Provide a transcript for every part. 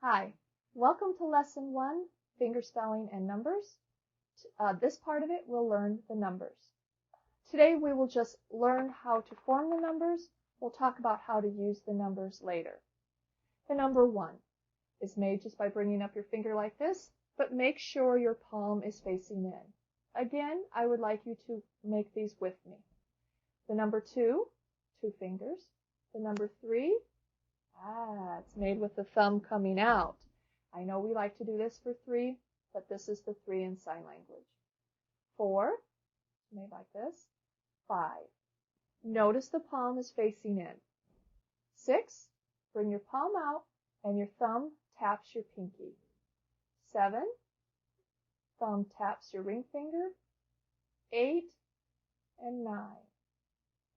Hi, welcome to Lesson 1, Finger Spelling and Numbers. This part of it we'll learn the numbers. Today we will just learn how to form the numbers. We'll talk about how to use the numbers later. The number 1 is made just by bringing up your finger like this, but make sure your palm is facing in. Again, I would like you to make these with me. The number 2, 2 fingers. The number 3, it's made with the thumb coming out. I know we like to do this for 3, but this is the 3 in sign language. 4, made like this. 5. Notice the palm is facing in. 6, bring your palm out and your thumb taps your pinky. 7, thumb taps your ring finger. 8 and 9.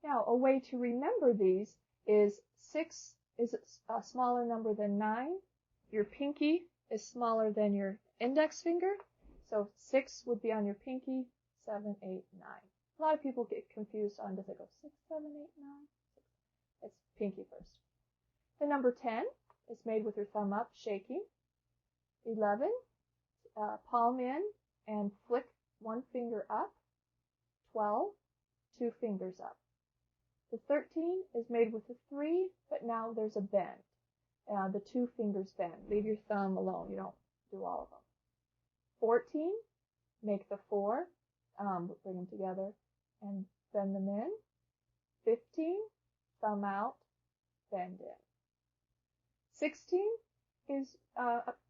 Now, a way to remember these is 6 is a smaller number than 9. Your pinky is smaller than your index finger. So 6 would be on your pinky, 7, 8, 9. A lot of people get confused on, does it go 6, 7, 8, 9? It's pinky first. The number 10 is made with your thumb up, shaking. 11, palm in and flick one finger up. 12, 2 fingers up. The 13 is made with a 3, but now there's a bend. The 2 fingers bend. Leave your thumb alone. You don't do all of them. 14, make the 4, bring them together and bend them in. 15, thumb out, bend in. 16 is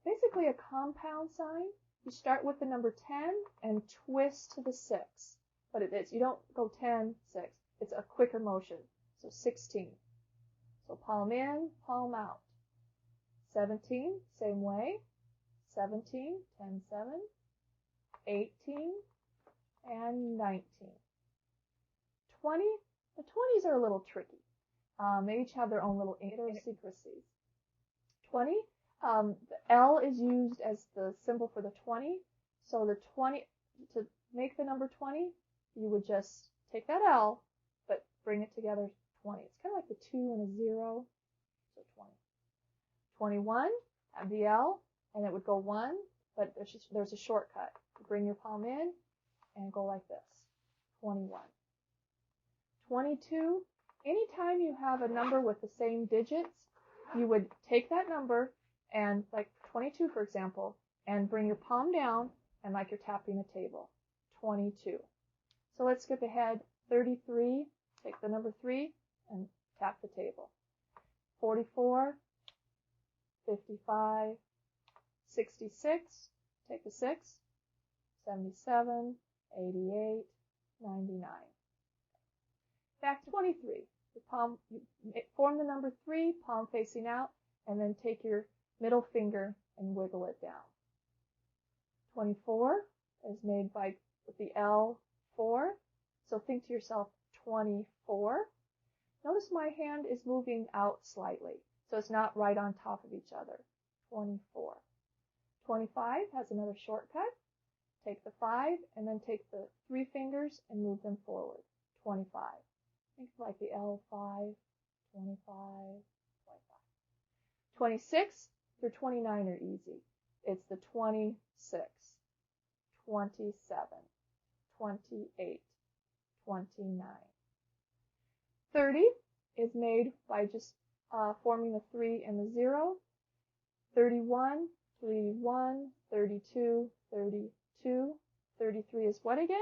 basically a compound sign. You start with the number 10 and twist to the 6. But you don't go 10, 6. It's a quicker motion. So 16. So palm in, palm out. 17, same way. 17, 10, 7. 18, and 19. 20, the 20s are a little tricky. They each have their own little idiosyncrasies. 20, the L is used as the symbol for the 20. So the 20, to make the number 20, you would just take that L, but bring it together 20. It's kind of like the 2 and a 0, so 20. 21, have the L, and it would go 1, but there's a shortcut. You bring your palm in and go like this, 21. 22, anytime you have a number with the same digits, you would take that number and, like 22 for example, and bring your palm down and like you're tapping a table, 22. So let's skip ahead. 33, take the number 3 and tap the table. 44, 55, 66, take the 6, 77, 88, 99. Back to 23. The palm, you form the number 3, palm facing out, and then take your middle finger and wiggle it down. 24 is made with the L4. So think to yourself, 24. Notice my hand is moving out slightly, so it's not right on top of each other. 24. 25 has another shortcut. Take the 5 and then take the 3 fingers and move them forward. 25. Think like the L5, 25, 25. 26 through 29 are easy. It's the 26, 27, 28, 29. 30 is made by just forming the 3 and the 0. 31, 31, 32, 32. 33 is what again?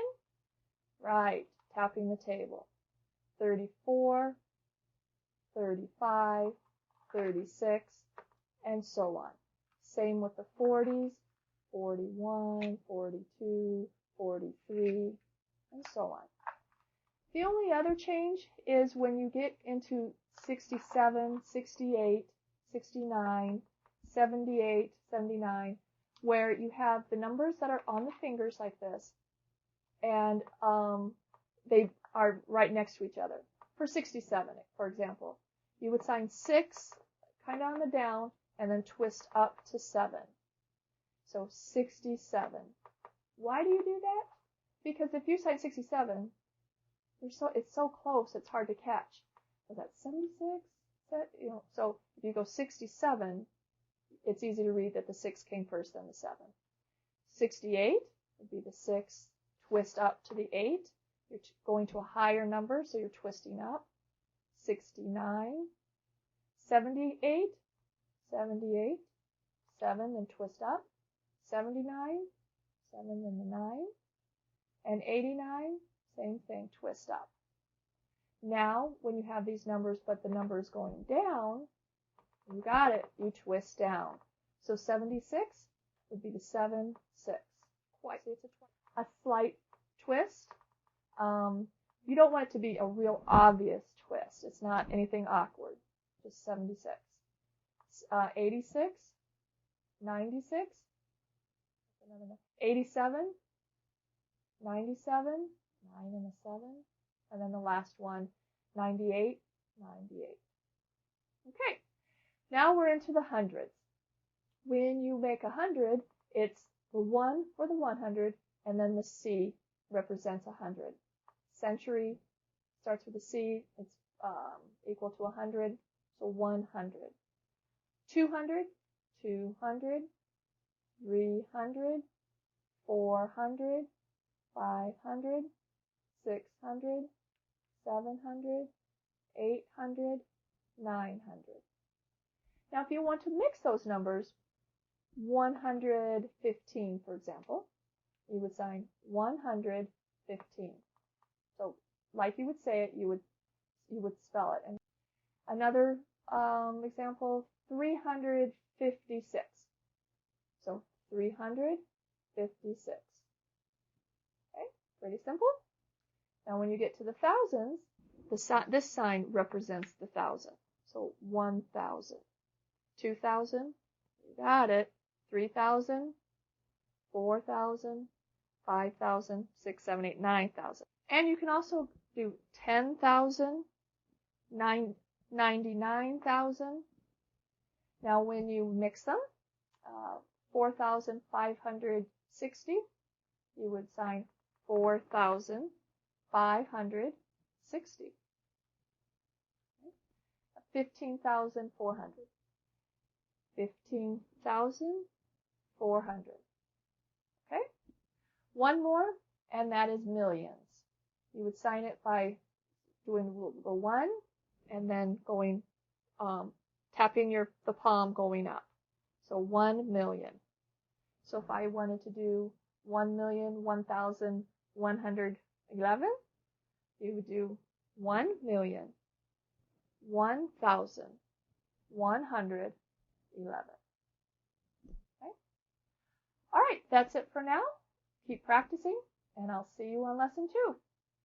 Right, tapping the table. 34, 35, 36, and so on. Same with the 40s, 41, 42, 43, and so on. The only other change is when you get into 67, 68, 69, 78, 79, where you have the numbers that are on the fingers like this, and they are right next to each other. For 67, for example, you would sign 6 kind of on the down and then twist up to 7. So 67. Why do you do that? Because if you sign 67, it's so close, it's hard to catch. Was that 76? So if you go 67, it's easy to read that the 6 came first, then the 7. 68 would be the 6, twist up to the 8. You're going to a higher number, so you're twisting up. 69, 78, 78, 7, then twist up. 79, 7, then the 9. And 89, same thing, twist up. Now, when you have these numbers, but the number is going down, you got it, you twist down. So 76 would be the 7, 6. Quite, it's a slight twist. You don't want it to be a real obvious twist. It's not anything awkward. Just 76. 86, 96, 87, 97, 9 and a 7, and then the last one, 98, 98. Okay, now we're into the hundreds. When you make 100, it's the 1 for the 100, and then the C represents 100. Century starts with a C, it's equal to 100, so 100. 200, 200, 300, 400, 500, 600, 700, 800, 900. Now, if you want to mix those numbers, 115, for example, you would sign 115. So, like you would say it, you would spell it. And another example, 356. So 356. Okay, pretty simple. Now when you get to the thousands, this sign represents the thousand. So 1,000. 2,000, you got it. 3,000, 4,000, 5,000, 6, 7, 8, 9,000. And you can also do 10,000, 99,000. Now when you mix them, 4,560, you would sign 4,560. 15,400. 15,400. Okay? One more, and that is millions. You would sign it by doing the 1 and then going, tapping the palm going up. So 1 million. So if I wanted to do 1,111, you would do 1,111. Okay? All right, that's it for now. Keep practicing, and I'll see you on lesson 2.